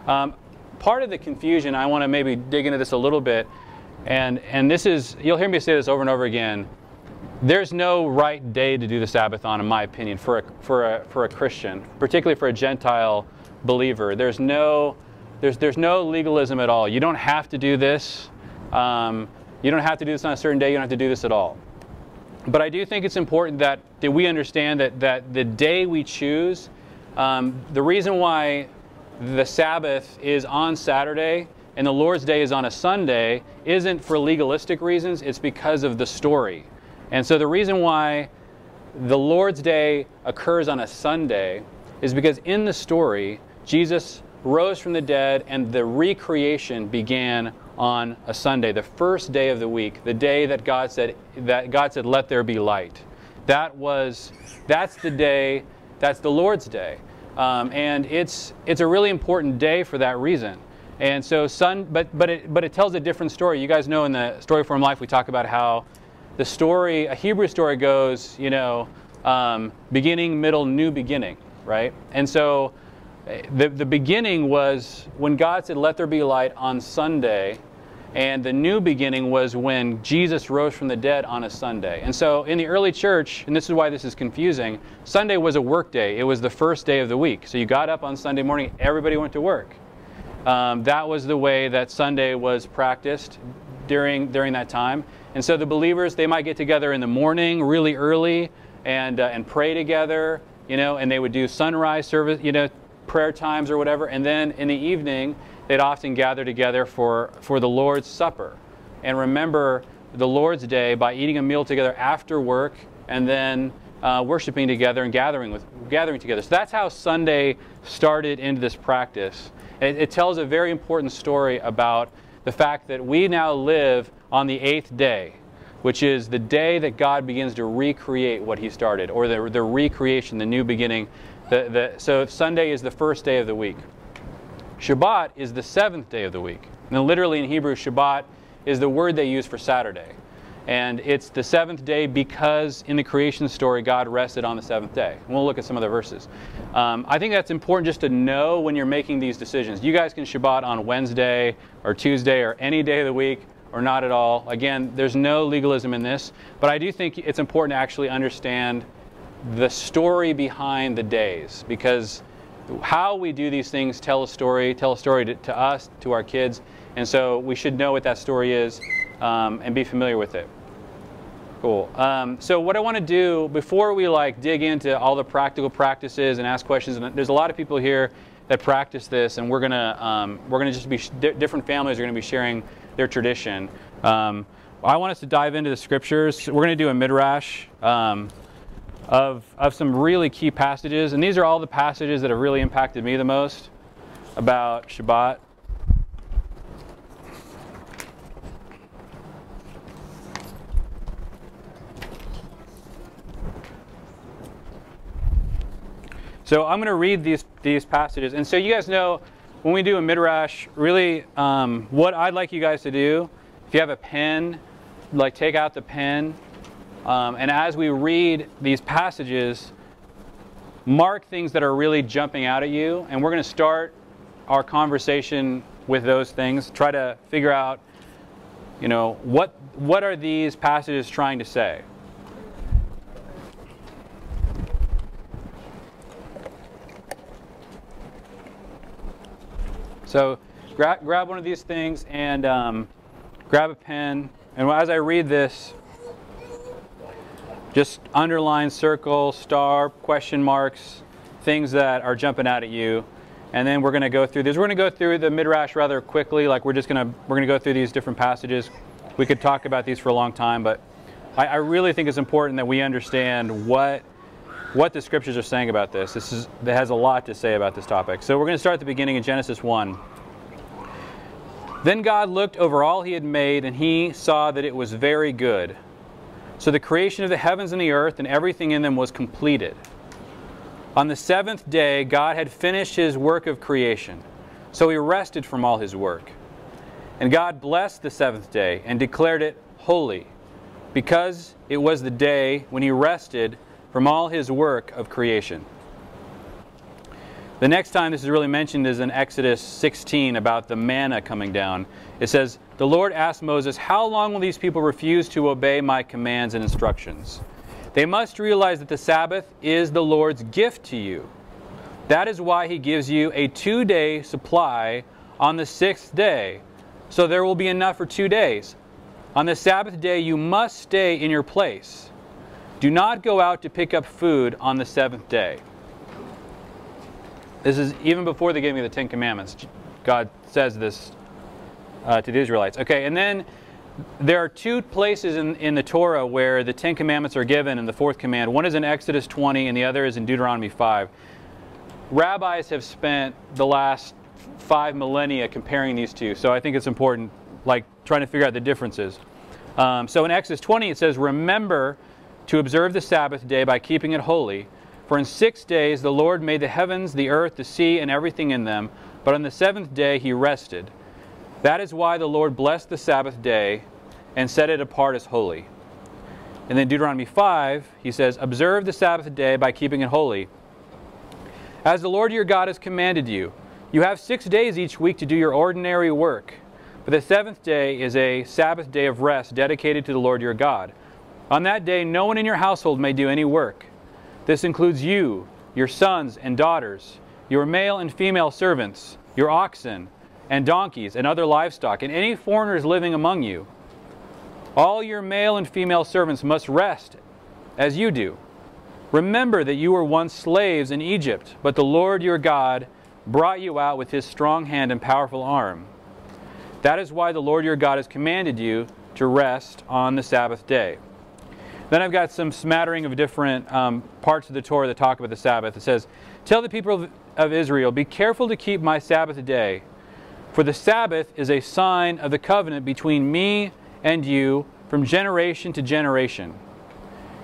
Part of the confusion, I want to maybe dig into this a little bit, and this is, you'll hear me say this over and over again. There's no right day to do the Sabbath on, in my opinion, for a Christian, particularly for a Gentile believer. There's no legalism at all. You don't have to do this. You don't have to do this on a certain day. You don't have to do this at all. But I do think it's important that we understand that the day we choose, the reason why the Sabbath is on Saturday and the Lord's Day is on a Sunday isn't for legalistic reasons. It's because of the story. And so the reason why the Lord's Day occurs on a Sunday is because in the story, Jesus rose from the dead and the recreation began on a Sunday, the first day of the week, the day that God said, let there be light. That's the day, that's the Lord's Day. And it's a really important day for that reason. And so but it tells a different story. You guys know in the Story Form Life we talk about how the story, a Hebrew story goes, beginning, middle, new beginning, right? And so the beginning was when God said, let there be light on Sunday, and the new beginning was when Jesus rose from the dead on a Sunday. And so in the early church, and this is why this is confusing, Sunday was a work day. It was the first day of the week. So you got up on Sunday morning, everybody went to work. That was the way that Sunday was practiced during that time. And so the believers, they might get together in the morning really early and pray together, and they would do sunrise service, prayer times or whatever. And then in the evening, they'd often gather together for the Lord's Supper and remember the Lord's Day by eating a meal together after work and then worshiping together and gathering together. So that's how Sunday started into this practice. It tells a very important story about the fact that we now live on the 8th day, which is the day that God begins to recreate what He started, or the recreation, the new beginning. So Sunday is the first day of the week. Shabbat is the 7th day of the week. Now, literally in Hebrew, Shabbat is the word they use for Saturday. And it's the 7th day because in the creation story, God rested on the 7th day. And we'll look at some of the verses. I think that's important just to know when you're making these decisions. You guys can Shabbat on Wednesday or Tuesday or any day of the week or not at all. Again, there's no legalism in this. But I do think it's important to actually understand the story behind the days, because how we do these things tell a story to us, to our kids, and so we should know what that story is and be familiar with it. Cool. So what I want to do before we dig into all the practical practices and ask questions, and there's a lot of people here that practice this, and we're gonna just be different families are going to be sharing their tradition. I want us to dive into the scriptures. We're going to do a midrash of some really key passages, and these are all the passages that have really impacted me the most about Shabbat. So I'm going to read these passages, and so you guys know when we do a midrash, really what I'd like you guys to do, if you have a pen, take out the pen. And as we read these passages, mark things that are really jumping out at you. And we're going to start our conversation with those things. Try to figure out, what are these passages trying to say? So grab one of these things and grab a pen. And as I read this, just underline, circle, star, question marks, things that are jumping out at you. And then we're going to go through this. We're going to go through the midrash rather quickly. We're going to go through these different passages. We could talk about these for a long time, but I really think it's important that we understand what the scriptures are saying about this. That has a lot to say about this topic. So we're going to start at the beginning in Genesis 1. Then God looked over all He had made, and He saw that it was very good. So the creation of the heavens and the earth and everything in them was completed. On the 7th day, God had finished His work of creation. So He rested from all His work. And God blessed the 7th day and declared it holy, because it was the day when He rested from all His work of creation. The next time this is really mentioned is in Exodus 16 about the manna coming down. It says, "The Lord asked Moses, 'How long will these people refuse to obey my commands and instructions?' They must realize that the Sabbath is the Lord's gift to you. That is why he gives you a 2-day supply on the 6th day. So there will be enough for 2 days. On the Sabbath day you must stay in your place. Do not go out to pick up food on the 7th day." This is even before the giving of the 10 Commandments. God says this to the Israelites. Okay, and then there are 2 places in the Torah where the 10 Commandments are given in the 4th command. One is in Exodus 20 and the other is in Deuteronomy 5. Rabbis have spent the last 5 millennia comparing these two, so I think it's important, like trying to figure out the differences. So in Exodus 20 it says, "Remember to observe the Sabbath day by keeping it holy. For in 6 days the Lord made the heavens, the earth, the sea, and everything in them, but on the 7th day he rested. That is why the Lord blessed the Sabbath day and set it apart as holy." And then Deuteronomy 5, he says, "Observe the Sabbath day by keeping it holy, as the Lord your God has commanded you. You have 6 days each week to do your ordinary work. But the 7th day is a Sabbath day of rest dedicated to the Lord your God. On that day no one in your household may do any work. This includes you, your sons and daughters, your male and female servants, your oxen and donkeys and other livestock, and any foreigners living among you. All your male and female servants must rest as you do. Remember that you were once slaves in Egypt, but the Lord your God brought you out with his strong hand and powerful arm. That is why the Lord your God has commanded you to rest on the Sabbath day." Then I've got some smattering of different parts of the Torah that talk about the Sabbath. It says, "Tell the people of Israel, be careful to keep my Sabbath day, for the Sabbath is a sign of the covenant between me and you from generation to generation.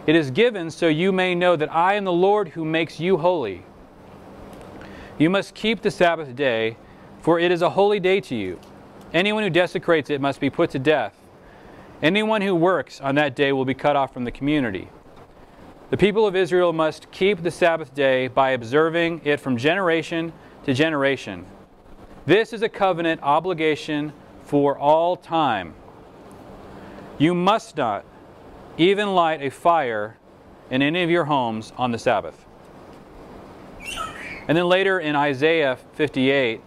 It is given so you may know that I am the Lord who makes you holy. You must keep the Sabbath day, for it is a holy day to you. Anyone who desecrates it must be put to death. Anyone who works on that day will be cut off from the community. The people of Israel must keep the Sabbath day by observing it from generation to generation. This is a covenant obligation for all time. You must not even light a fire in any of your homes on the Sabbath." And then later in Isaiah 58,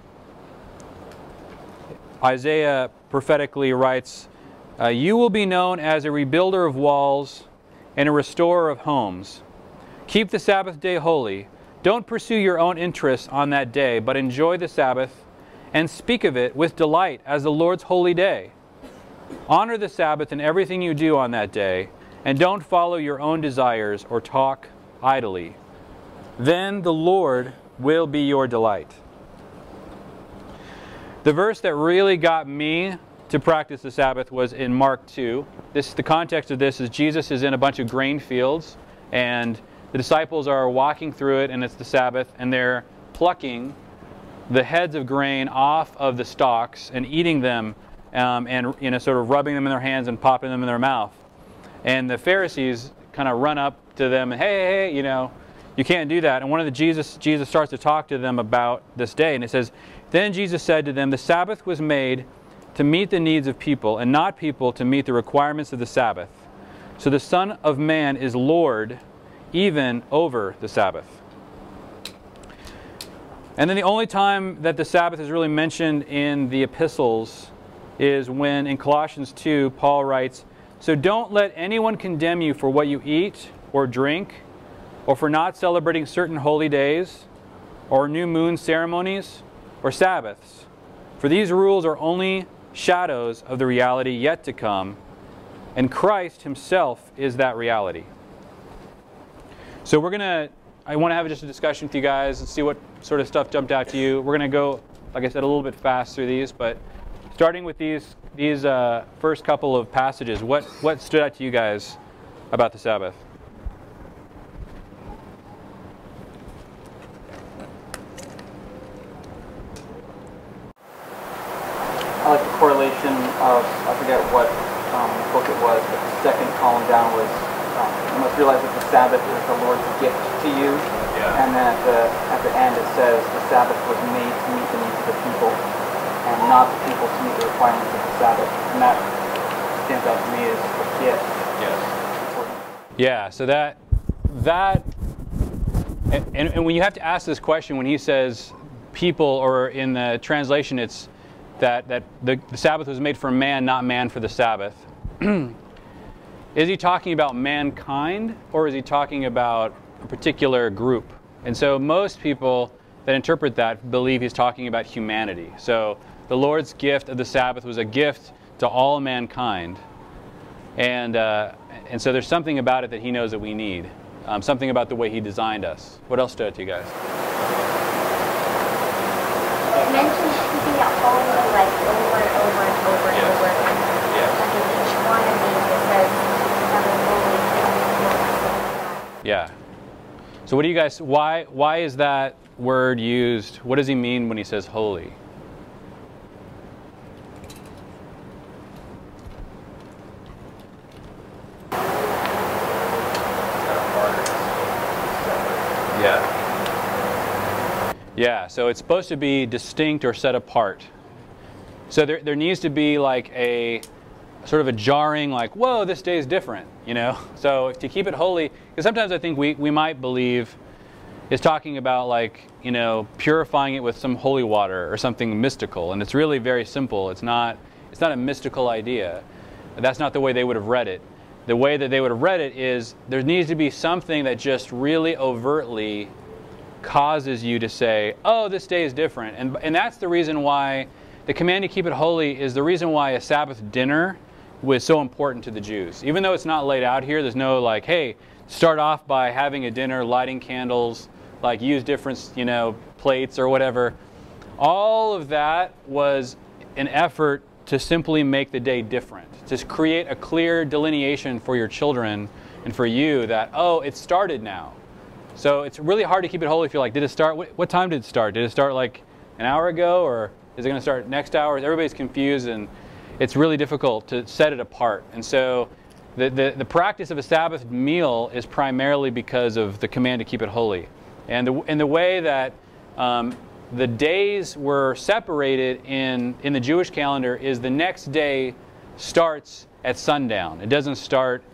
Isaiah prophetically writes, "You will be known as a rebuilder of walls and a restorer of homes. Keep the Sabbath day holy. Don't pursue your own interests on that day, but enjoy the Sabbath and speak of it with delight as the Lord's holy day. Honor the Sabbath in everything you do on that day, and don't follow your own desires or talk idly. Then the Lord will be your delight." The verse that really got me to practice the Sabbath was in Mark 2. The context of this is Jesus is in a bunch of grain fields, and the disciples are walking through it, and it's the Sabbath, and they're plucking the heads of grain off of the stalks and eating them, and sort of rubbing them in their hands and popping them in their mouth. And the Pharisees kind of run up to them and, hey, you can't do that. And one of the Jesus starts to talk to them about this day, and it says, "Then Jesus said to them, the Sabbath was made to meet the needs of people, and not people to meet the requirements of the Sabbath. So the Son of Man is Lord even over the Sabbath." And then the only time that the Sabbath is really mentioned in the epistles is when in Colossians 2, Paul writes, "So don't let anyone condemn you for what you eat or drink, or for not celebrating certain holy days, or new moon ceremonies, or Sabbaths. For these rules are only shadows of the reality yet to come, and Christ himself is that reality." So I want to have just a discussion with you guys and see what sort of stuff jumped out to you. We're going to go, like I said, a little bit fast through these, but starting with these first couple of passages, what stood out to you guys about the Sabbath? I like the correlation of, I forget what book it was, but the second column down was, you must realize that the Sabbath is the Lord's gift to you. And then at the end it says the Sabbath was made to meet the needs of the people, and not the people to meet the requirements of the Sabbath. And that stands out to me as a gift. Yes. Yeah. So and when you have to ask this question, when he says people, or in the translation it's that the Sabbath was made for man, not man for the Sabbath. Is he talking about mankind, or is he talking about a particular group? And so most people that interpret that believe he's talking about humanity. So the Lord's gift of the Sabbath was a gift to all mankind. And so there's something about it that he knows that we need. Something about the way he designed us. What else stood out to you guys? It mentions keeping it holy like over and over and over and over again. Like in each one of these it says having holy. Yeah. So what do you guys, why is that word used? What does he mean when he says holy? Yeah, so it's supposed to be distinct or set apart. So there needs to be like a sort of a jarring, like, whoa, this day is different, you know? So to keep it holy, because sometimes I think we might believe it's talking about, like, you know, purifying it with some holy water or something mystical, and it's really very simple. It's not a mystical idea. That's not the way they would have read it. The way that they would have read it is there needs to be something that just really overtly causes you to say, oh, this day is different. And that's the reason why the command to keep it holy is the reason why a Sabbath dinner was so important to the Jews. Even though it's not laid out here, there's no like, hey, start off by having a dinner, lighting candles, like use different, you know, plates or whatever. All of that was an effort to simply make the day different, to create a clear delineation for your children and for you that, oh, it started now. So it's really hard to keep it holy if you're like, did it start? What time did it start? Did it start like an hour ago, or is it going to start next hour? Everybody's confused, and it's really difficult to set it apart. And so the practice of a Sabbath meal is primarily because of the command to keep it holy. And the way that the days were separated in the Jewish calendar is the next day starts at sundown. It doesn't start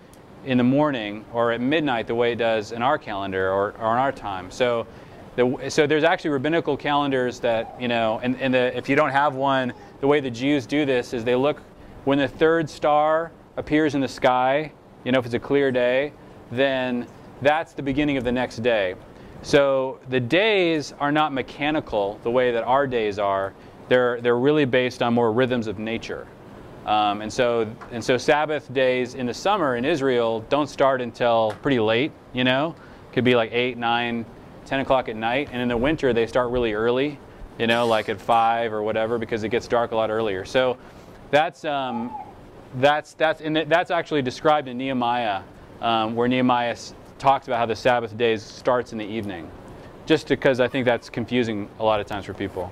in the morning or at midnight the way it does in our calendar or in our time. So there's actually rabbinical calendars that, you know, and if you don't have one, the way the Jews do this is they look when the third star appears in the sky, you know, if it's a clear day, then that's the beginning of the next day. So the days are not mechanical the way that our days are. They're really based on more rhythms of nature. And so Sabbath days in the summer in Israel don't start until pretty late, you know. Could be like 8, 9, 10 o'clock at night. And in the winter they start really early, you know, like at 5 or whatever, because it gets dark a lot earlier. So that's actually described in Nehemiah, where Nehemiah talks about how the Sabbath days starts in the evening, just because I think that's confusing a lot of times for people.